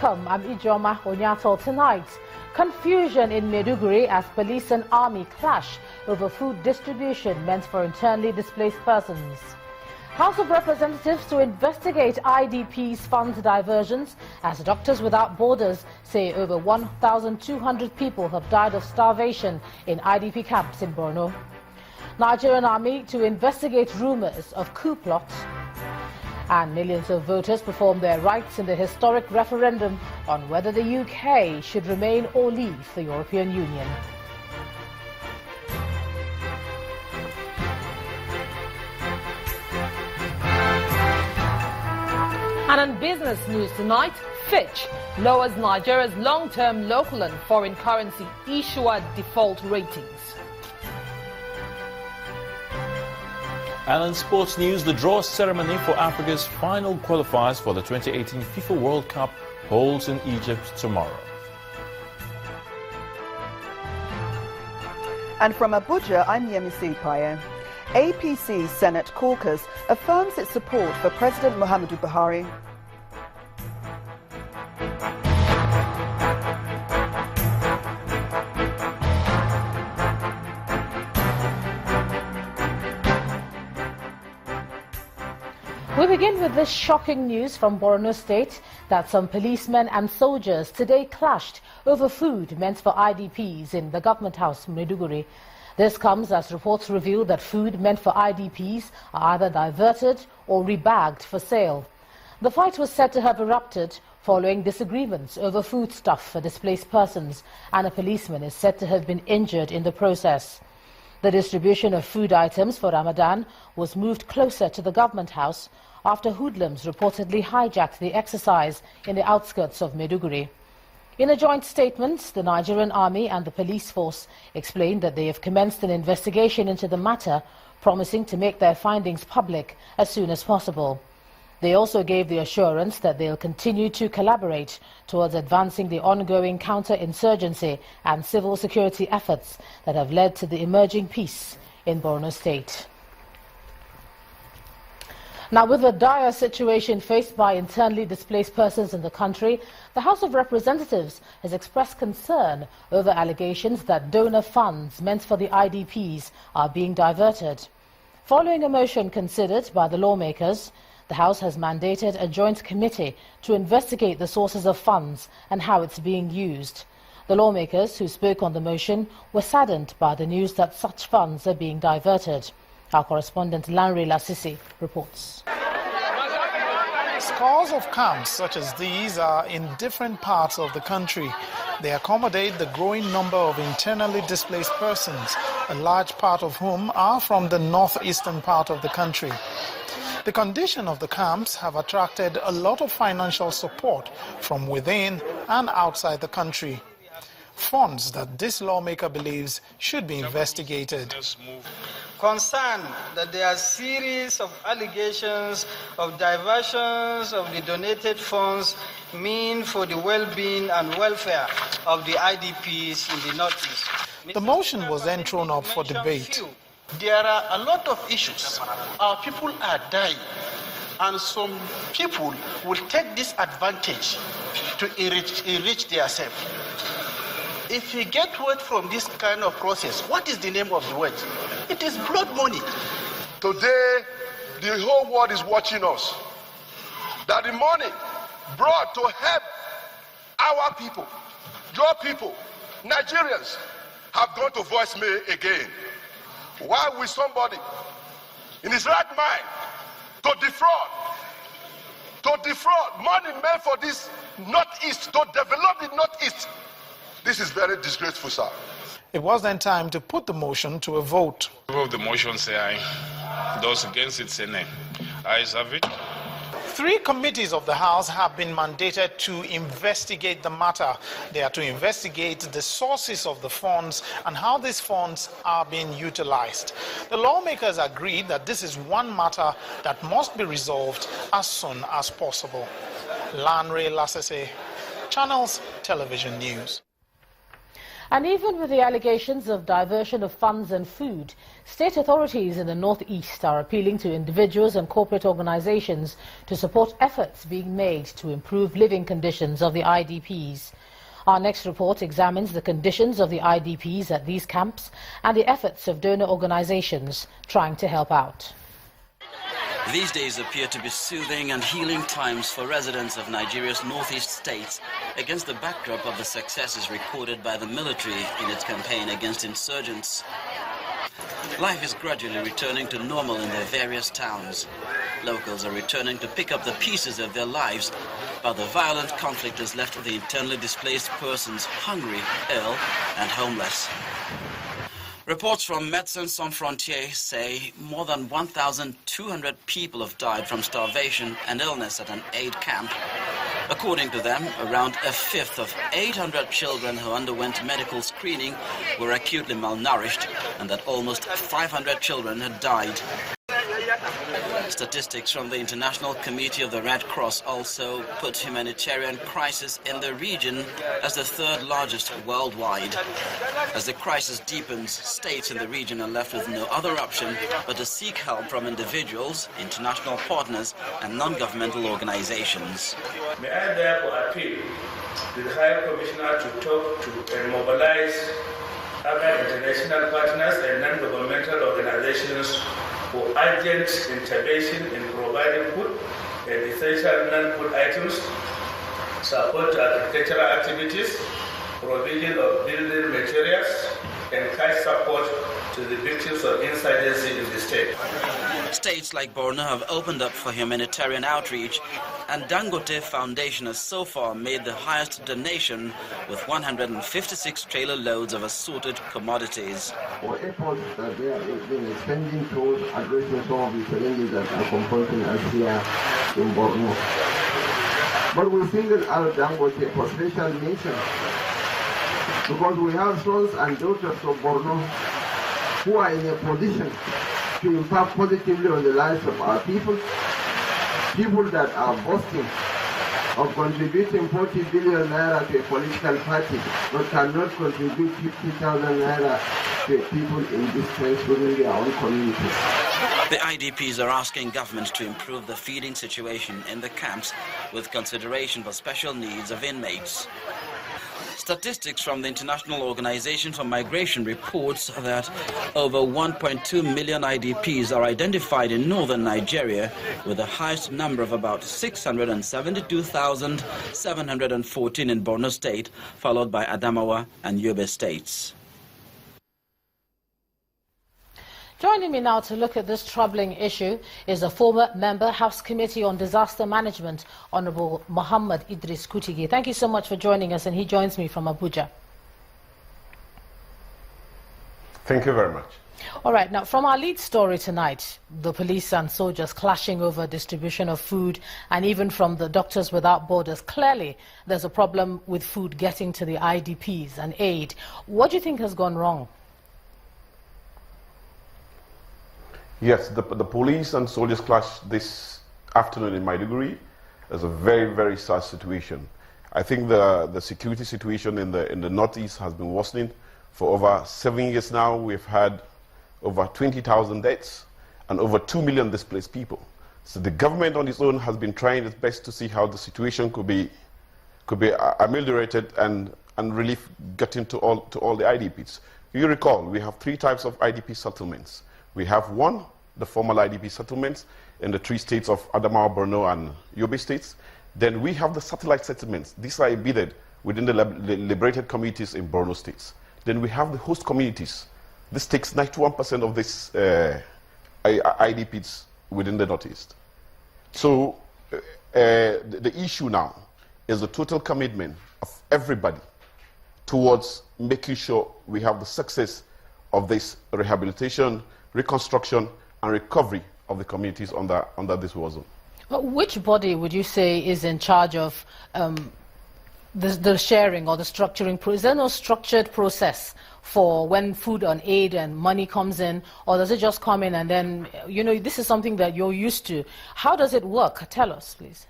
Welcome, I'm Ijoma Onyato. Tonight, confusion in Maiduguri as police and army clash over food distribution meant for internally displaced persons. House of Representatives to investigate IDPs funds diversions as Doctors Without Borders say over 1,200 people have died of starvation in IDP camps in Borno. Nigerian army to investigate rumors of coup plot. And millions of voters perform their rights in the historic referendum on whether the UK should remain or leave the European Union. And in business news tonight, Fitch lowers Nigeria's long-term local and foreign currency issuer default ratings. And in sports news, the draw ceremony for Africa's final qualifiers for the 2018 FIFA World Cup holds in Egypt tomorrow. And from Abuja, I'm Yemisi Paye. APC Senate caucus affirms its support for President Muhammadu Buhari. We begin with this shocking news from Borno State that some policemen and soldiers today clashed over food meant for IDPs in the government house, Maiduguri. This comes as reports reveal that food meant for IDPs are either diverted or rebagged for sale. The fight was said to have erupted following disagreements over foodstuff for displaced persons, and a policeman is said to have been injured in the process. The distribution of food items for Ramadan was moved closer to the government house after hoodlums reportedly hijacked the exercise in the outskirts of Maiduguri. In a joint statement, the Nigerian army and the police force explained that they have commenced an investigation into the matter, promising to make their findings public as soon as possible. They also gave the assurance that they'll continue to collaborate towards advancing the ongoing counter-insurgency and civil security efforts that have led to the emerging peace in Borno State. Now, with the dire situation faced by internally displaced persons in the country, the House of Representatives has expressed concern over allegations that donor funds meant for the IDPs are being diverted. Following a motion considered by the lawmakers, the House has mandated a joint committee to investigate the sources of funds and how it's being used. The lawmakers who spoke on the motion were saddened by the news that such funds are being diverted. Our correspondent Lanre Lasisi reports. Scores of camps such as these are in different parts of the country. They accommodate the growing number of internally displaced persons, a large part of whom are from the northeastern part of the country. The condition of the camps have attracted a lot of financial support from within and outside the country. Funds that this lawmaker believes should be investigated. Concerned that there are a series of allegations of diversions of the donated funds meant for the well-being and welfare of the IDPs in the Northeast. The motion was then thrown up for debate. There are a lot of issues. Our people are dying, and some people will take this advantage to enrich themselves. If you get word from this kind of process, what is the name of the word? It is blood money. Today, the whole world is watching us. That the money brought to help our people, your people, Nigerians, have gone to voicemail again. Why will somebody in his right mind to defraud money meant for this Northeast, to develop the Northeast? This is very disgraceful, sir. It was then time to put the motion to a vote. Of the motion say aye. Those against it say nay. Ayes have it. 3 committees of the House have been mandated to investigate the matter. They are to investigate the sources of the funds and how these funds are being utilized. The lawmakers agreed that this is one matter that must be resolved as soon as possible. Lanre Lasese, Channels Television News. And even with the allegations of diversion of funds and food, state authorities in the northeast are appealing to individuals and corporate organizations to support efforts being made to improve living conditions of the IDPs. Our next report examines the conditions of the IDPs at these camps and the efforts of donor organizations trying to help out. These days appear to be soothing and healing times for residents of Nigeria's northeast states against the backdrop of the successes recorded by the military in its campaign against insurgents. Life is gradually returning to normal in their various towns. Locals are returning to pick up the pieces of their lives, but the violent conflict has left the internally displaced persons hungry, ill, and homeless. Reports from Médecins Sans Frontières say more than 1,200 people have died from starvation and illness at an aid camp. According to them, around a fifth of 800 children who underwent medical screening were acutely malnourished, and that almost 500 children had died. Statistics from the International Committee of the Red Cross also put humanitarian crisis in the region as the third largest worldwide. As the crisis deepens, states in the region are left with no other option but to seek help from individuals, international partners and non-governmental organizations. May I therefore appeal to the High Commissioner to talk to and mobilize other international partners and non-governmental organizations for urgent intervention in providing food and essential non-food items, support to agricultural activities, provision of building materials, and cash support to the victims of insurgency in the state. States like Borno have opened up for humanitarian outreach, and Dangote Foundation has so far made the highest donation with 156 trailer loads of assorted commodities. Or efforts that they have been extending towards addressing some of the challenges that are confronting us here in Borno. But we single out Dangote for special mention because we have sons and daughters of Borno who are in a position to impact positively on the lives of our people, people that are boasting of contributing 40 billion naira to a political party but cannot contribute 50,000 naira to people in distress within their own community. The IDPs are asking government to improve the feeding situation in the camps with consideration for special needs of inmates. Statistics from the International Organization for Migration reports that over 1.2 million IDPs are identified in northern Nigeria, with the highest number of about 672,714 in Borno State, followed by Adamawa and Yobe states. Joining me now to look at this troubling issue is a former member, House Committee on Disaster Management, Honorable Muhammad Idris Kutigi. Thank you so much for joining us, and he joins me from Abuja. Thank you very much. All right, now from our lead story tonight, the police and soldiers clashing over distribution of food, and even from the Doctors Without Borders, clearly there's a problem with food getting to the IDPs and aid. What do you think has gone wrong? Yes, the police and soldiers clash this afternoon in Maiduguri is a very, very sad situation. I think the security situation in the northeast has been worsening for over 7 years now. We've had over 20,000 deaths and over 2 million displaced people. So the government on its own has been trying its best to see how the situation could be ameliorated and relief getting to all the IDPs. You recall, we have 3 types of IDP settlements. We have one, the formal IDP settlements in the 3 states of Adamawa, Borno, and Yobe states. Then we have the satellite settlements. These are embedded within the liberated communities in Borno states. Then we have the host communities. This takes 91% of these IDPs within the Northeast. So the issue now is the total commitment of everybody towards making sure we have the success of this rehabilitation, reconstruction and recovery of the communities under this war zone. Which body would you say is in charge of the sharing or the structuring? Is there no structured process for when food and aid and money comes in, or does it just come in and then, you know, this is something that you're used to? How does it work? Tell us, please.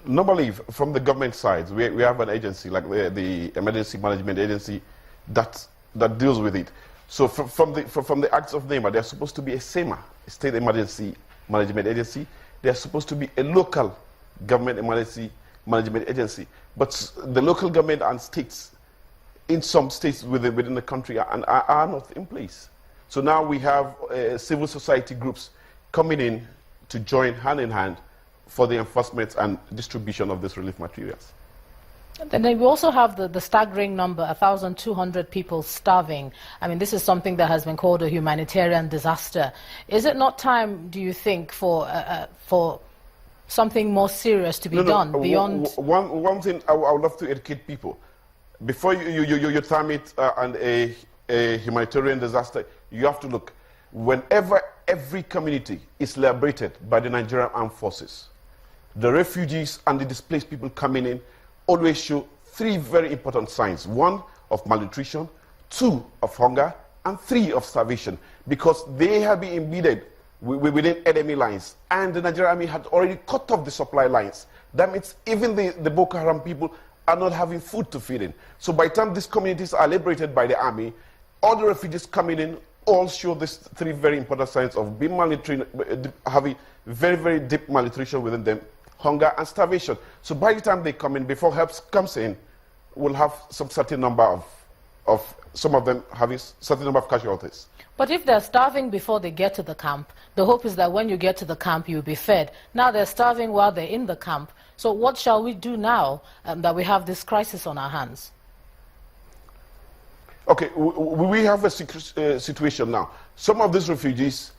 normally, from the government side, we have an agency like the Emergency Management Agency that deals with it. So from the Acts of NEMA, there's supposed to be a SEMA, a State Emergency Management Agency. There's supposed to be a local government emergency management agency. But the local government and states, in some states within the country, are not in place. So now we have civil society groups coming in to join hand in hand for the enforcement and distribution of these relief materials. And then we also have the staggering number, 1,200 people starving. I mean, this is something that has been called a humanitarian disaster. Is it not time, do you think, for something more serious to be done beyond? One thing I would love to educate people. Before you term it a humanitarian disaster, you have to look. Whenever every community is liberated by the Nigerian armed forces, the refugees and the displaced people coming in always show three very important signs. One, of malnutrition, two, of hunger, and three, of starvation, because they have been embedded within enemy lines, and the Nigerian army had already cut off the supply lines. That means even the Boko Haram people are not having food to feed in. So by the time these communities are liberated by the army, all the refugees coming in all show these three very important signs of being malnutrition, having very, very deep malnutrition within them, hunger and starvation. So by the time they come in, before help comes in, we'll have some certain number of some of them having certain number of casualties. But if they're starving before they get to the camp, the hope is that when you get to the camp, you'll be fed. Now they're starving while they're in the camp. So what shall we do now that we have this crisis on our hands? Okay, we have a situation now. Some of these refugees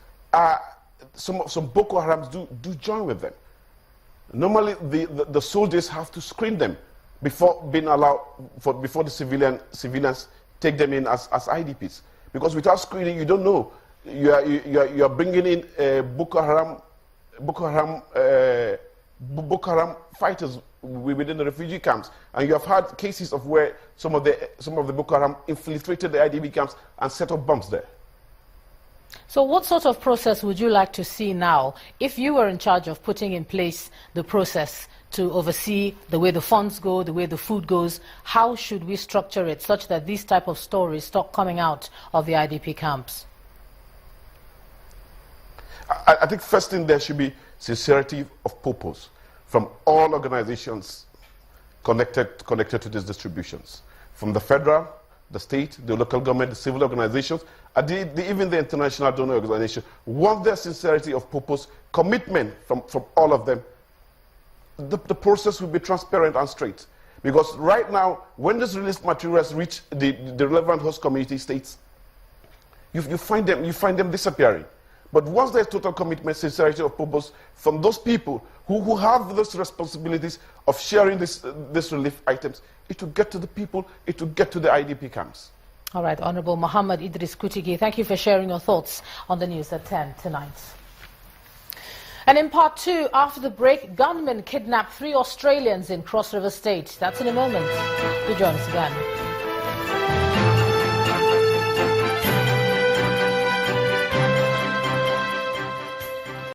some Boko Harams do join with them. Normally, the soldiers have to screen them before being allowed, before the civilians take them in as IDPs. Because without screening, you don't know. You are bringing in Boko Haram fighters within the refugee camps, and you have had cases of where some of the Boko Haram infiltrated the IDP camps and set up bombs there. So what sort of process would you like to see now if you were in charge of putting in place the process to oversee the way the funds go, the way the food goes? How should we structure it such that these type of stories stop coming out of the IDP camps? I think first thing, there should be sincerity of purpose from all organizations connected to these distributions, from the federal, the state, the local government, the civil organizations, and even the international donor organization. Want their sincerity of purpose, commitment from all of them, the process will be transparent and straight. Because right now, when these released materials reach the relevant host community states, you find them disappearing. But once there's total commitment, sincerity of purpose from those people who have those responsibilities of sharing this relief items, it will get to the people, it will get to the IDP camps. All right, Honorable Muhammad Idris Kutigi, thank you for sharing your thoughts on the news at 10 tonight. And in part 2, after the break, gunmen kidnapped 3 Australians in Cross River State. That's in a moment. Do join us again.